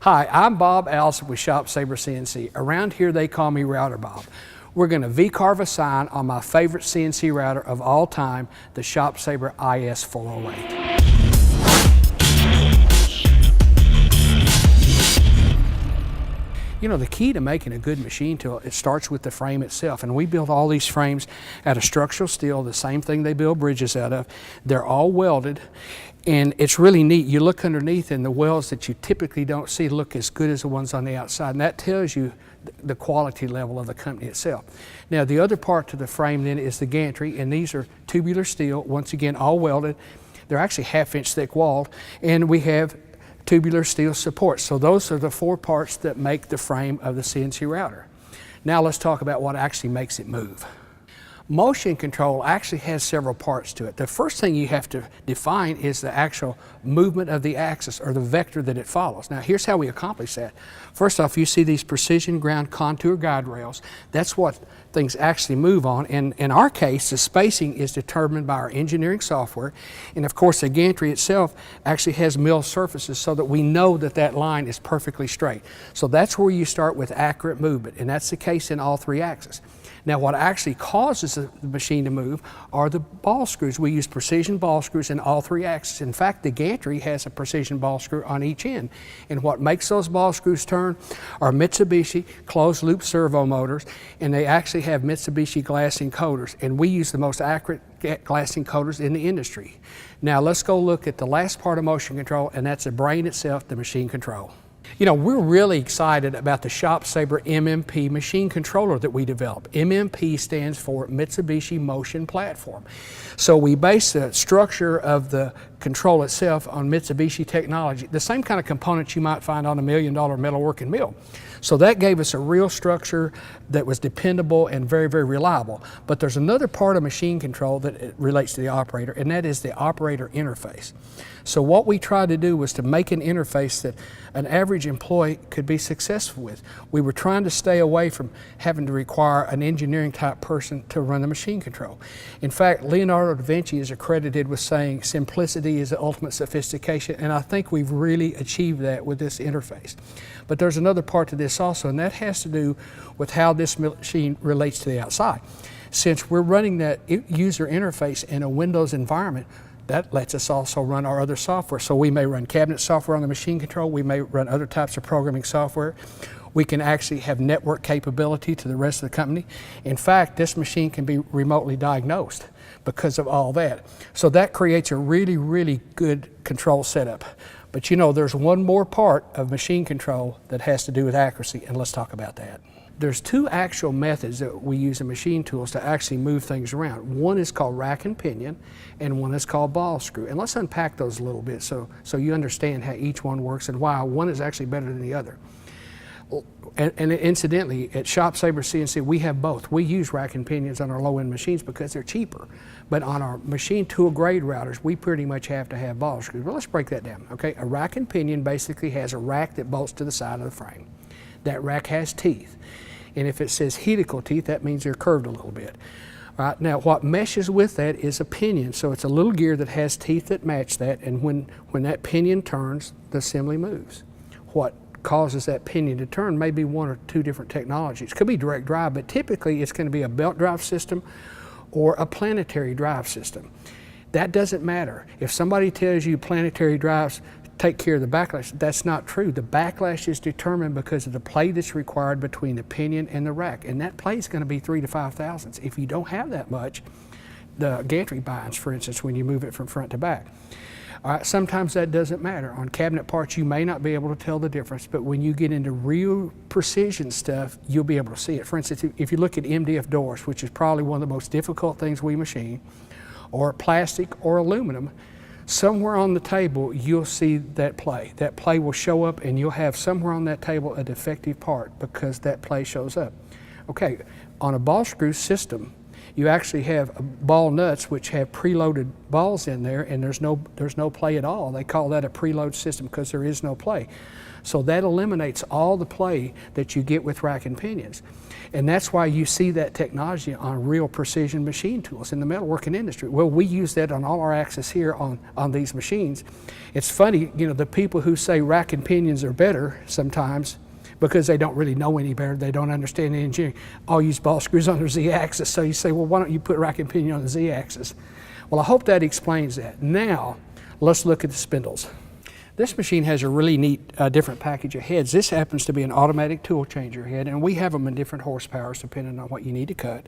Hi, I'm Bob Allison with ShopSabre CNC. Around here they call me RouterBob. We're going to V-carve a sign on my favorite CNC router of all time, the ShopSabre IS 408. You know, the key to making a good machine tool, it starts with the frame itself. And we build all these frames out of structural steel, the same thing they build bridges out of. They're all welded, and it's really neat. You look underneath and the welds that you typically don't see look as good as the ones on the outside, and that tells you the quality level of the company itself. Now, the other part to the frame then is the gantry, and these are tubular steel, once again, all welded. They're actually 1/2 inch thick walled, and we have tubular steel support. So those are the 4 parts that make the frame of the CNC router. Now let's talk about what actually makes it move. Motion control actually has several parts to it. The first thing you have to define is the actual movement of the axis, or the vector that it follows. Now here's how we accomplish that. First off, you see these precision ground contour guide rails. That's what things actually move on, and in our case the spacing is determined by our engineering software, and of course the gantry itself actually has milled surfaces so that we know that that line is perfectly straight. So that's where you start with accurate movement, and that's the case in all 3 axes. Now what actually causes the machine to move are the ball screws. We use precision ball screws in all 3 axes. In fact, the gantry has a precision ball screw on each end. And what makes those ball screws turn are Mitsubishi closed loop servo motors, and they actually have Mitsubishi glass encoders. And we use the most accurate glass encoders in the industry. Now let's go look at the last part of motion control, and that's the brain itself, the machine control. You know, we're really excited about the ShopSabre MMP machine controller that we developed. MMP stands for Mitsubishi Motion Platform. So we base the structure of the control itself on Mitsubishi technology, the same kind of components you might find on a $1 million metalworking mill. So that gave us a real structure that was dependable and very, very reliable. But there's another part of machine control that relates to the operator, and that is the operator interface. So what we tried to do was to make an interface that an average employee could be successful with. We were trying to stay away from having to require an engineering type person to run the machine control. In fact, Leonardo da Vinci is accredited with saying simplicity is the ultimate sophistication, and I think we've really achieved that with this interface. But there's another part to this also, and that has to do with how this machine relates to the outside. Since we're running that user interface in a Windows environment, that lets us also run our other software. So we may run cabinet software on the machine control, we may run other types of programming software. We can actually have network capability to the rest of the company. In fact, this machine can be remotely diagnosed because of all that. So that creates a really, really good control setup. But you know, there's one more part of machine control that has to do with accuracy, and let's talk about that. There's 2 actual methods that we use in machine tools to actually move things around. One is called rack and pinion, and one is called ball screw. And let's unpack those a little bit so you understand how each one works and why one is actually better than the other. And incidentally, at ShopSabre CNC, we have both. We use rack and pinions on our low-end machines because they're cheaper. But on our machine tool grade routers, we pretty much have to have ball screws. Well, let's break that down, okay? A rack and pinion basically has a rack that bolts to the side of the frame. That rack has teeth. And if it says helical teeth, that means they're curved a little bit. All right, now what meshes with that is a pinion. So it's a little gear that has teeth that match that, and when that pinion turns, the assembly moves. What causes that pinion to turn may be 1 or 2 different technologies. It could be direct drive, but typically it's going to be a belt drive system or a planetary drive system. That doesn't matter. If somebody tells you planetary drives take care of the backlash, that's not true. The backlash is determined because of the play that's required between the pinion and the rack, and that play is going to be 3 to 5 thousandths. If you don't have that much, the gantry binds, for instance, when you move it from front to back. All right, sometimes that doesn't matter. On cabinet parts, you may not be able to tell the difference, but when you get into real precision stuff, you'll be able to see it. For instance, if you look at MDF doors, which is probably one of the most difficult things we machine, or plastic or aluminum, somewhere on the table you'll see that play. That play will show up, and you'll have somewhere on that table a defective part because that play shows up. Okay, on a ball screw system, you actually have ball nuts which have preloaded balls in there, and there's no play at all. They call that a preload system because there is no play. So that eliminates all the play that you get with rack and pinions. And that's why you see that technology on real precision machine tools in the metalworking industry. Well, we use that on all our axes here on these machines. It's funny, you know, the people who say rack and pinions are better sometimes, because they don't really know any better, they don't understand the engineering, all use ball screws on their Z-axis. So you say, well, why don't you put rack and pinion on the Z-axis? Well, I hope that explains that. Now, let's look at the spindles. This machine has a really neat different package of heads. This happens to be an automatic tool changer head, and we have them in different horsepowers depending on what you need to cut.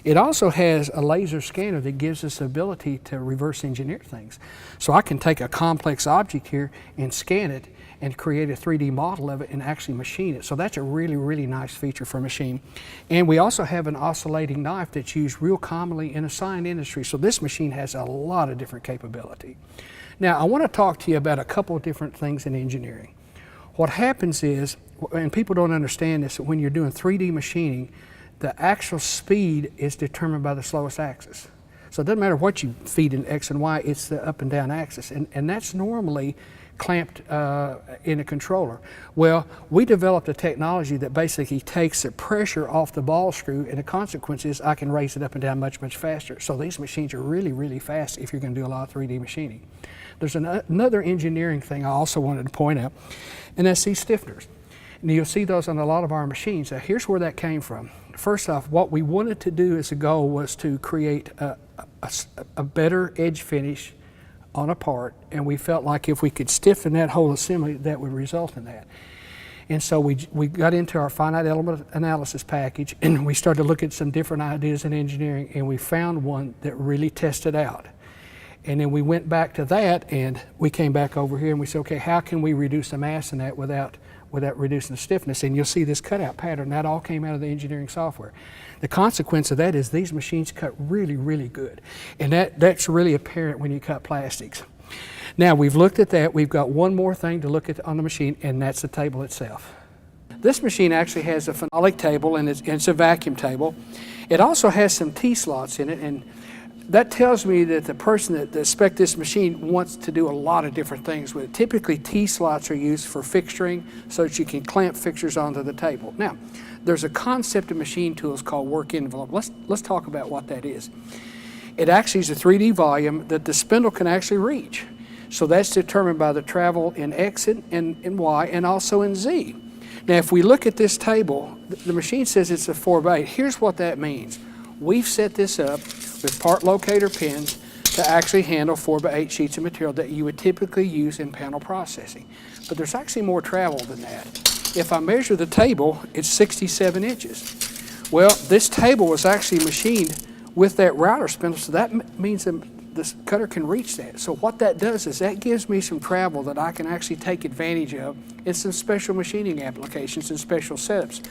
It also has a laser scanner that gives us the ability to reverse engineer things. So I can take a complex object here and scan it and create a 3D model of it and actually machine it. So that's a really, really nice feature for a machine. And we also have an oscillating knife that's used real commonly in the sign industry. So this machine has a lot of different capability. Now, I want to talk to you about a couple of different things in engineering. What happens is, and people don't understand this, that when you're doing 3D machining, the actual speed is determined by the slowest axis. So it doesn't matter what you feed in X and Y, it's the up and down axis. And that's normally clamped in a controller. Well, we developed a technology that basically takes the pressure off the ball screw, and the consequence is I can raise it up and down much, much faster. So these machines are really, really fast if you're going to do a lot of 3D machining. There's another engineering thing I also wanted to point out, and that's these stiffeners. And you'll see those on a lot of our machines. Now, here's where that came from. First off, what we wanted to do as a goal was to create a better edge finish on a part, and we felt like if we could stiffen that whole assembly, that would result in that. And so we got into our finite element analysis package, and we started to look at some different ideas in engineering, and we found one that really tested out. And then we went back to that, and we came back over here and we said, okay, how can we reduce the mass in that without reducing the stiffness? And you'll see this cutout pattern, that all came out of the engineering software. The consequence of that is these machines cut really, really good. And that's really apparent when you cut plastics. Now, we've looked at that. We've got one more thing to look at on the machine, and that's the table itself. This machine actually has a phenolic table, and it's a vacuum table. It also has some T-slots in it, and that tells me that the person that spec'd this machine wants to do a lot of different things with it. Typically, T-slots are used for fixturing so that you can clamp fixtures onto the table. Now, there's a concept of machine tools called work envelope. Let's talk about what that is. It actually is a 3D volume that the spindle can actually reach. So that's determined by the travel in X and Y and also in Z. Now, if we look at this table, the machine says it's a 4x8. Here's what that means. We've set this up with part locator pins to actually handle 4x8 sheets of material that you would typically use in panel processing. But there's actually more travel than that. If I measure the table, it's 67 inches. Well, this table was actually machined with that router spindle, so that means that this cutter can reach that. So what that does is that gives me some travel that I can actually take advantage of in some special machining applications and special setups.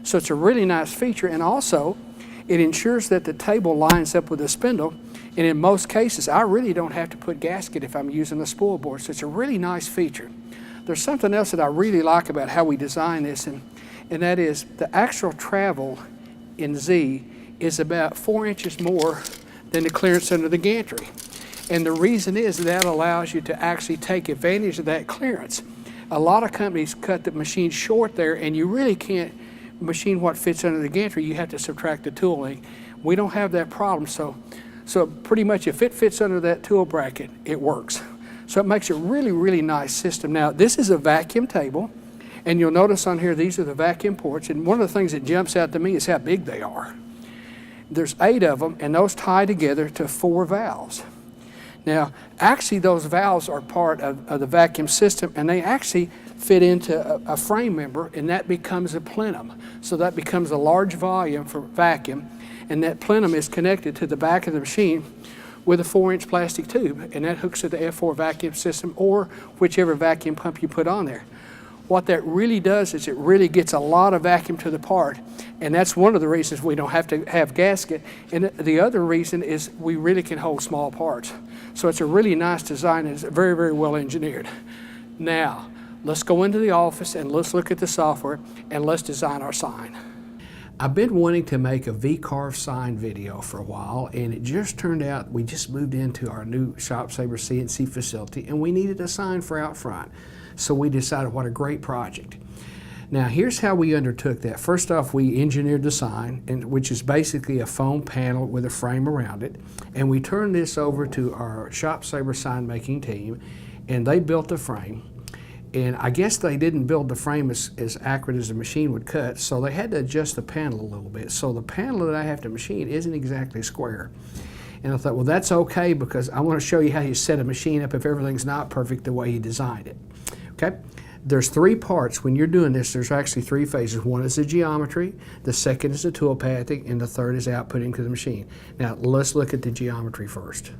So it's a really nice feature, and also it ensures that the table lines up with the spindle, and in most cases I really don't have to put gasket if I'm using the spool board, so it's a really nice feature. There's something else that I really like about how we design this, and that is the actual travel in Z is about 4 inches more than the clearance under the gantry. And the reason is that allows you to actually take advantage of that clearance. A lot of companies cut the machine short there, and you really can't machine what fits under the gantry. You have to subtract the tooling. We don't have that problem, so pretty much if it fits under that tool bracket, it works. So it makes a really, really nice system. Now, this is a vacuum table, and you'll notice on here these are the vacuum ports, and one of the things that jumps out to me is how big they are. There's 8 of them, and those tie together to 4 valves. Now, actually those valves are part of the vacuum system, and they actually fit into a frame member, and that becomes a plenum. So that becomes a large volume for vacuum, and that plenum is connected to the back of the machine with a 4-inch plastic tube, and that hooks to the F4 vacuum system or whichever vacuum pump you put on there. What that really does is it really gets a lot of vacuum to the part, and that's one of the reasons we don't have to have gasket. And the other reason is we really can hold small parts. So it's a really nice design, and it's very, very well engineered. Now, let's go into the office and let's look at the software and let's design our sign. I've been wanting to make a VCard sign video for a while, and it just turned out we just moved into our new ShopSabre CNC facility and we needed a sign for out front. So we decided what a great project. Now here's how we undertook that. First off, we engineered the sign, which is basically a foam panel with a frame around it, and we turned this over to our ShopSabre sign making team, and they built the frame. And I guess they didn't build the frame as accurate as the machine would cut, so they had to adjust the panel a little bit. So the panel that I have to machine isn't exactly square. And I thought, well, that's okay, because I want to show you how you set a machine up if everything's not perfect the way you designed it. Okay? There's three parts. When you're doing this, there's actually three phases. One is the geometry, the second is the tool pathing, and the third is outputting to the machine. Now, let's look at the geometry first.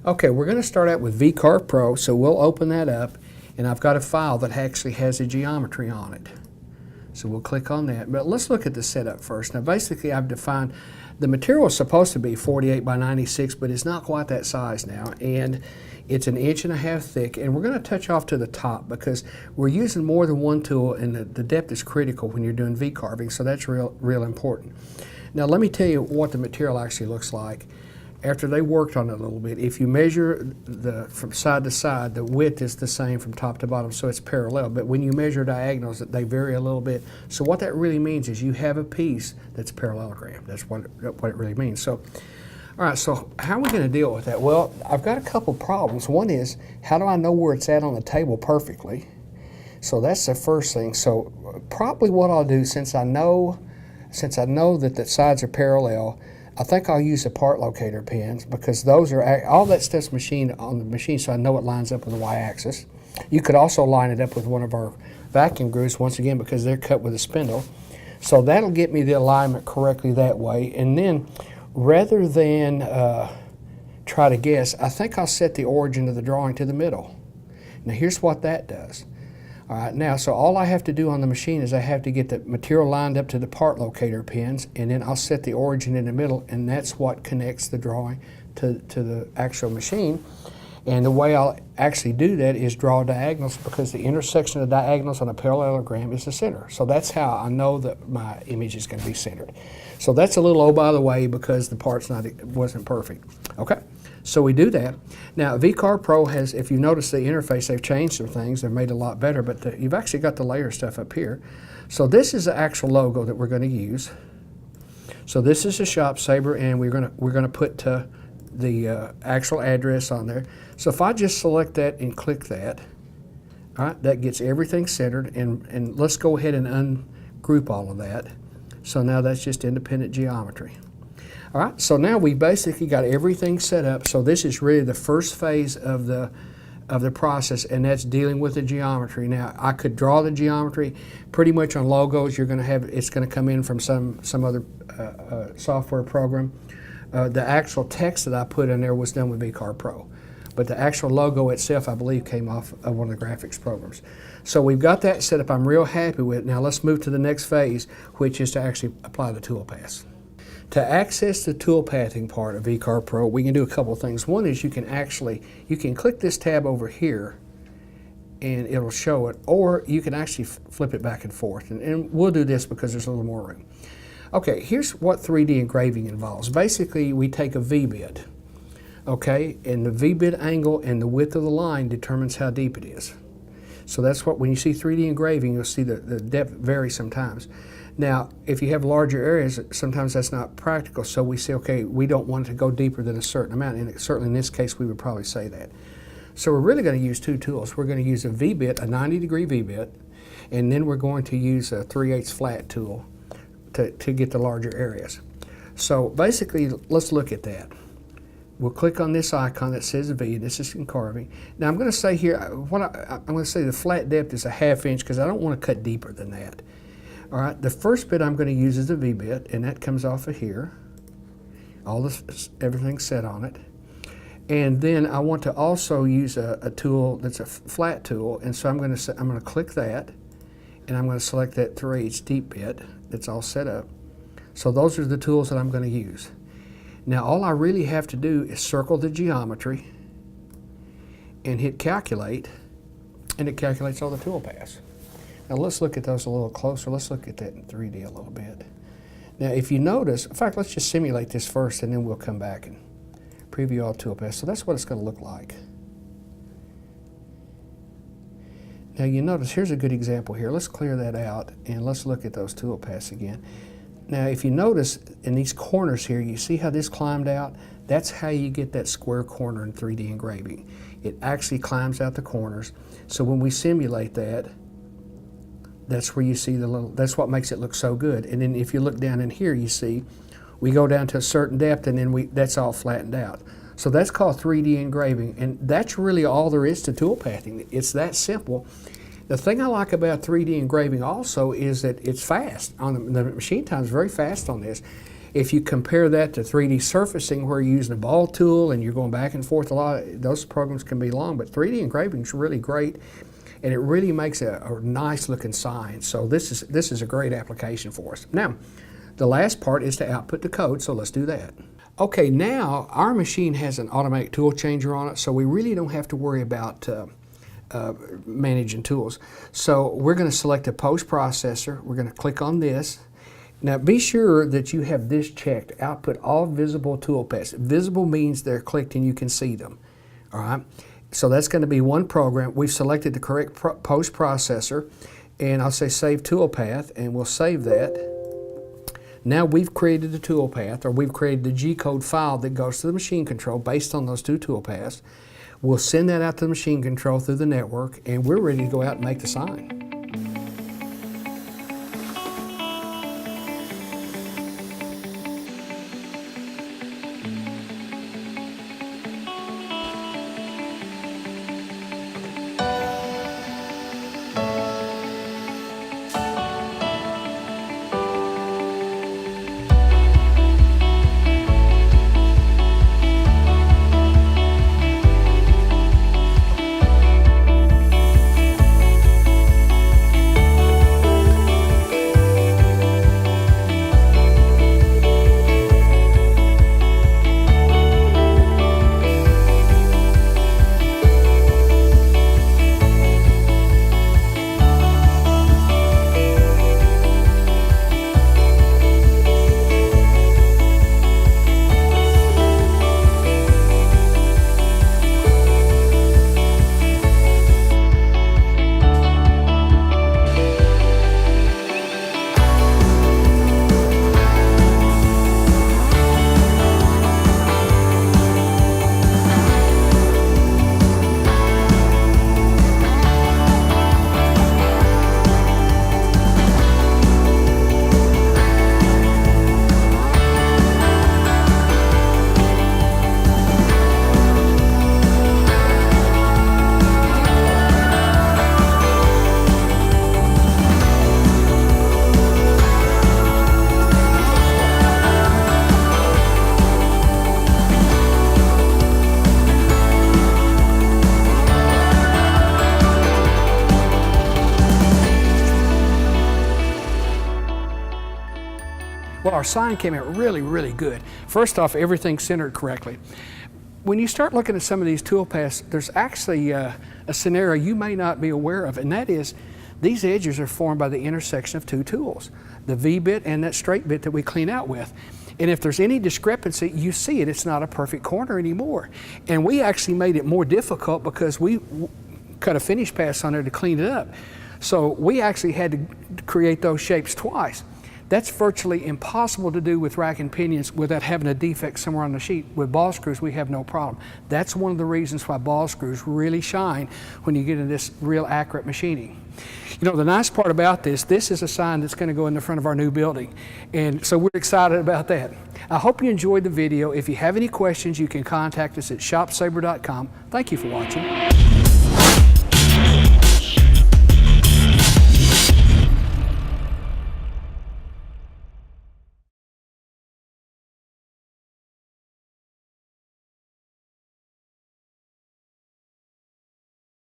Okay, we're going to start out with VCard Pro, so we'll open that up. And I've got a file that actually has a geometry on it. So we'll click on that. But let's look at the setup first. Now basically I've defined, the material is supposed to be 48 by 96, but it's not quite that size now. And it's 1.5 inches thick. And we're going to touch off to the top because we're using more than one tool, and the depth is critical when you're doing V-carving. So that's real important. Now let me tell you what the material actually looks like. After they worked on it a little bit, if you measure from side to side, the width is the same from top to bottom, so it's parallel. But when you measure diagonals, they vary a little bit. So what that really means is you have a piece that's parallelogram. That's what it really means. So, all right, so how are we going to deal with that? Well, I've got a couple problems. One is, how do I know where it's at on the table perfectly? So that's the first thing. So probably what I'll do, since I know that the sides are parallel, I think I'll use the part locator pins, because those are, all that stuff's machined on the machine, so I know it lines up with the y-axis. You could also line it up with one of our vacuum grooves, once again, because they're cut with a spindle. So that'll get me the alignment correctly that way. And then, rather than try to guess, I think I'll set the origin of the drawing to the middle. Now here's what that does. All right, now, so all I have to do on the machine is I have to get the material lined up to the part locator pins, and then I'll set the origin in the middle, and that's what connects the drawing to the actual machine. And the way I'll actually do that is draw diagonals, because the intersection of diagonals on a parallelogram is the center. So that's how I know that my image is going to be centered. So that's a little oh by the way, because the part's wasn't perfect. Okay, so we do that. Now VCard Pro has, if you notice the interface, they've changed some things. They've made it a lot better, but you've actually got the layer stuff up here. So this is the actual logo that we're going to use. So this is the ShopSabre, and we're going to put the actual address on there. So if I just select that and click that, all right, that gets everything centered, and let's go ahead and ungroup all of that. So now that's just independent geometry. All right, so now we basically got everything set up. So this is really the first phase of the process, and that's dealing with the geometry. Now I could draw the geometry pretty much on logos. You're going to have, it's going to come in from some other software program. The actual text that I put in there was done with VCard Pro, but the actual logo itself, I believe, came off of one of the graphics programs. So we've got that set up. I'm real happy with it. Now let's move to the next phase, which is to actually apply the tool paths. To access the tool pathing part of VCard Pro, we can do a couple of things. One is you can click this tab over here, and it'll show it, or you can actually flip it back and forth. And we'll do this because there's a little more room. Okay, here's what 3D engraving involves. Basically, we take a V-bit, okay, and the V-bit angle and the width of the line determines how deep it is. So that's what, when you see 3D engraving, you'll see the depth vary sometimes. Now, if you have larger areas, sometimes that's not practical, so we say, okay, we don't want it to go deeper than a certain amount, and certainly in this case, we would probably say that. So we're really going to use two tools. We're going to use a V-bit, a 90-degree V-bit, and then we're going to use a 3/8 flat tool to get the larger areas. So basically, let's look at that. We'll click on this icon that says V. This is in carving. Now I'm going to say here, I'm going to say the flat depth is a 1/2 inch, because I don't want to cut deeper than that. All right, the first bit I'm going to use is the V-bit, and that comes off of here. Everything's set on it. And then I want to also use a tool that's a flat tool, and so I'm going to click that, and I'm going to select that 3/8 deep bit that's all set up. So those are the tools that I'm going to use. Now all I really have to do is circle the geometry and hit calculate, and it calculates all the tool paths. Now let's look at those a little closer. Let's look at that in 3D a little bit. Now if you notice, in fact, let's just simulate this first and then we'll come back and preview all toolpaths. So that's what it's going to look like. Now you notice, here's a good example here. Let's clear that out and let's look at those toolpaths again. Now if you notice in these corners here, you see how this climbed out? That's how you get that square corner in 3D engraving. It actually climbs out the corners. So when we simulate that, that's where you see the little, that's what makes it look so good. And then if you look down in here, you see we go down to a certain depth and then that's all flattened out. So that's called 3D engraving, and that's really all there is to toolpathing. It's that simple. The thing I like about 3D engraving also is that it's fast. The machine time is very fast on this. If you compare that to 3D surfacing where you're using a ball tool and you're going back and forth a lot, those programs can be long, but 3D engraving is really great, and it really makes a nice looking sign. So this is a great application for us. Now, the last part is to output the code, so let's do that. Okay, now our machine has an automatic tool changer on it, so we really don't have to worry about managing tools. So we're going to select a post processor. We're going to click on this. Now be sure that you have this checked, output all visible toolpaths. Visible means they're clicked and you can see them. All right, so that's going to be one program. We've selected the correct post processor, and I'll say save toolpath, and we'll save that. Now we've created a toolpath, or we've created the G-code file that goes to the machine control based on those two toolpaths. We'll send that out to the machine control through the network, and we're ready to go out and make the sign. Well, our sign came out really, really good. First off, everything's centered correctly. When you start looking at some of these toolpaths, there's actually a scenario you may not be aware of, and that is these edges are formed by the intersection of two tools, the V bit and that straight bit that we clean out with. And if there's any discrepancy, you see it, it's not a perfect corner anymore. And we actually made it more difficult because we cut a finish pass on there to clean it up. So we actually had to create those shapes twice. That's virtually impossible to do with rack and pinions without having a defect somewhere on the sheet. With ball screws, we have no problem. That's one of the reasons why ball screws really shine when you get into this real accurate machining. You know, the nice part about this is a sign that's going to go in the front of our new building. And so we're excited about that. I hope you enjoyed the video. If you have any questions, you can contact us at ShopSabre.com. Thank you for watching.